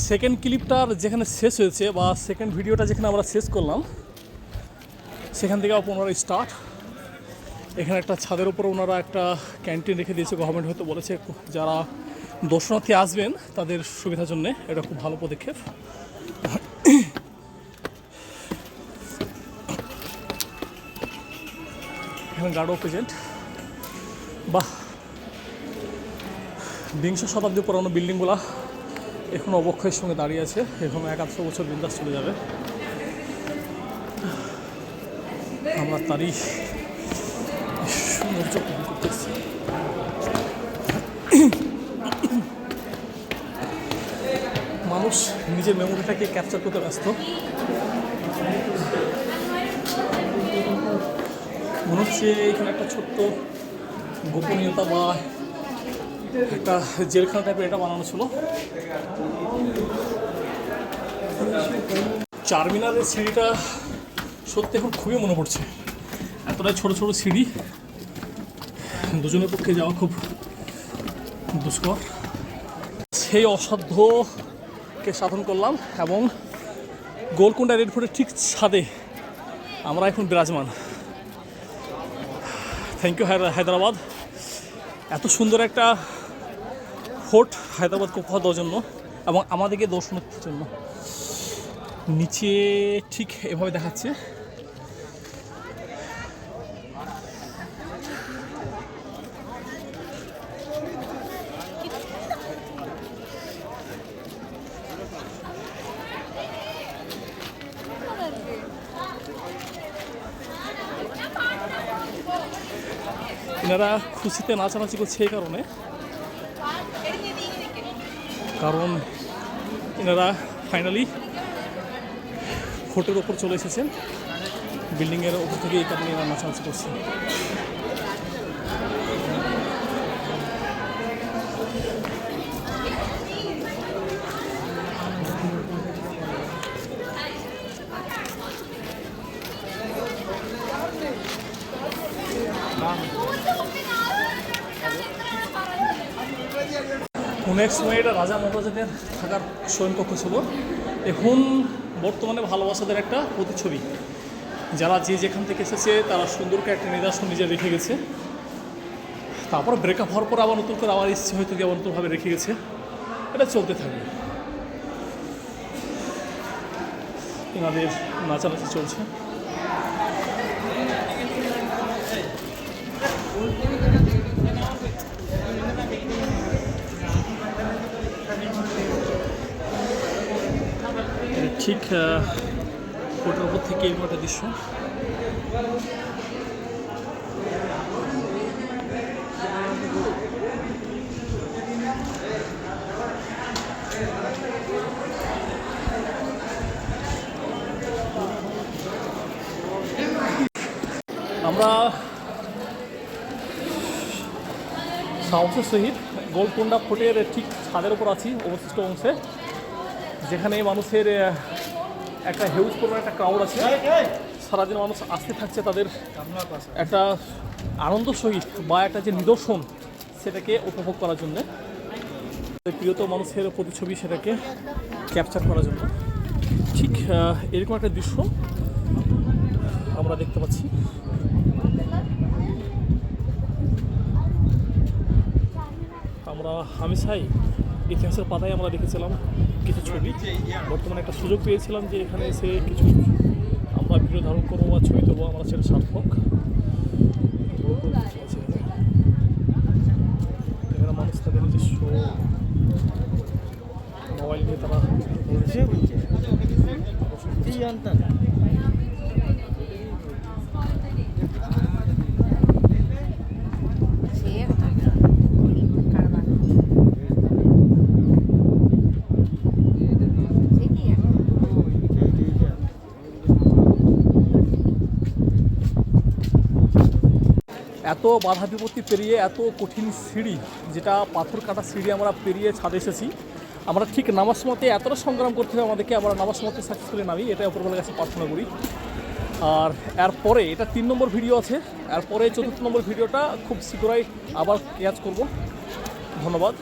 Second ক্লিপটার যেখানে শেষ হয়েছে বা সেকেন্ড ভিডিওটা যেখানে আমরা শেষ করলাম সেখান থেকে পুনরায় স্টার্ট। এখানে একটা ছাদের উপর ওনারা একটা ক্যান্টিন রেখে দিয়েছে, গভর্নমেন্ট হয়তো বলেছে যারা দর্শনার্থী আসবেন তাদের সুবিধার জন্য এটা খুব ভালো পদক্ষেপ। এখানে গার্ড অফ প্রেজেন্ট। বাহ, বিংশ শতাব্দী পুরানো বিল্ডিংগুলো এখন অবক্ষয়ের সঙ্গে দাঁড়িয়ে আছে, এখন 100 বছর বিন্দাস চলে যাবে। আমরা তারই সৌন্দর্য উপভোগ করতেছি। মানুষ নিজের মেমোরিটাকে ক্যাপচার করতে ব্যস্ত। মনে হচ্ছে এখানে একটা ছোট্ট গোপনীয়তা বা একটা জেলখানা টাইপের এটা বানানো ছিল। চারমিনারের সিঁড়িটা সত্যি এখন খুবই মনে পড়ছে, এতটাই ছোট ছোট সিঁড়ি, দুজনের পক্ষে যাওয়া খুব দুষ্কর। সেই অসাধ্যকে সাধন করলাম এবং গোলকুন্ডা এয়ারপোর্টের ঠিক ছাদে আমরা এখন বিরাজমান। থ্যাংক ইউ হায়দ্রাবাদ, এত সুন্দর একটা ফোর্ট হায়দ্রাবাদকে উপহার দেওয়ার জন্য এবং আমাদেরকে দর্শনার্থীর জন্য। নিচে ঠিক এভাবে দেখাচ্ছে। এনারা খুশিতে নাচানাচি করছে এই কারণে, কারণ এনারা ফাইনালি ফোর্টের ওপর চলে এসেছেন, বিল্ডিংয়ের ওপর থেকে এই কারণে এনারা নাচানাচি করছে। কোনো এক সময় এটা রাজা মহারাজাদের থাকার শয়নকক্ষ ছিল, এখন বর্তমানে ভালোবাসাদের একটা প্রতিচ্ছবি। যারা যে যেখান থেকে এসেছে তারা সুন্দরকে একটা নিদর্শন নিজে রেখে গেছে, তারপর ব্রেকআপ হওয়ার পর আবার নতুন করে আবার ইচ্ছে হয়তো কি আবার নতুনভাবে রেখে গেছে, এটা চলতে থাকবে। এনাদের নাচানাচি চলছে। ঠিক ফোর্টের উপর থেকে এরকম একটা দৃশ্য। আমরা সাহসের সহিত গোলকুন্ডা ফোর্টের ঠিক ছাদের উপর আছি, অবশিষ্ট অংশে, যেখানে মানুষের একটা হিউজ পরিমাণ একটা ক্রাউড আছে। সারাদিন মানুষ আসতে থাকছে তাদের একটা আনন্দ সহিত বা একটা যে নিদর্শন সেটাকে উপভোগ করার জন্যে, প্রিয়তম মানুষের প্রতিচ্ছবি সেটাকে ক্যাপচার করার জন্য। ঠিক এরকম একটা দৃশ্য আমরা দেখতে পাচ্ছি। আমরা হামেশাই ইতিহাসের পাতায় আমরা দেখেছিলাম কিছু ছবি, বর্তমানে একটা সুযোগ পেয়েছিলাম যে এখানে এসে কিছু আমরা ভিডিও ধারণ করবো বা ছবি তুলবো, আমরা সেটা সার্থক। এখানে মানুষ তাদের নিজস্ব মোবাইল নিয়ে তারা এত বাধা বিপত্তি পেরিয়ে এত কঠিন সিঁড়ি, যেটা পাথর কাটা সিঁড়ি আমরা পেরিয়ে ছাদে এসেছি। আমরা ঠিক নামার সময়তে এতটা সংগ্রাম করতে হবে আমাদেরকে, আমরা নামার সময়তে সাকসেসফুলি নামি, এটাই উপরবেলার কাছে প্রার্থনা করি। আর এরপরে এটা 3 নম্বর ভিডিও আছে, এরপরে 4র্থ নম্বর ভিডিওটা খুব শীঘ্রই আবার ক্যাচ করব। ধন্যবাদ।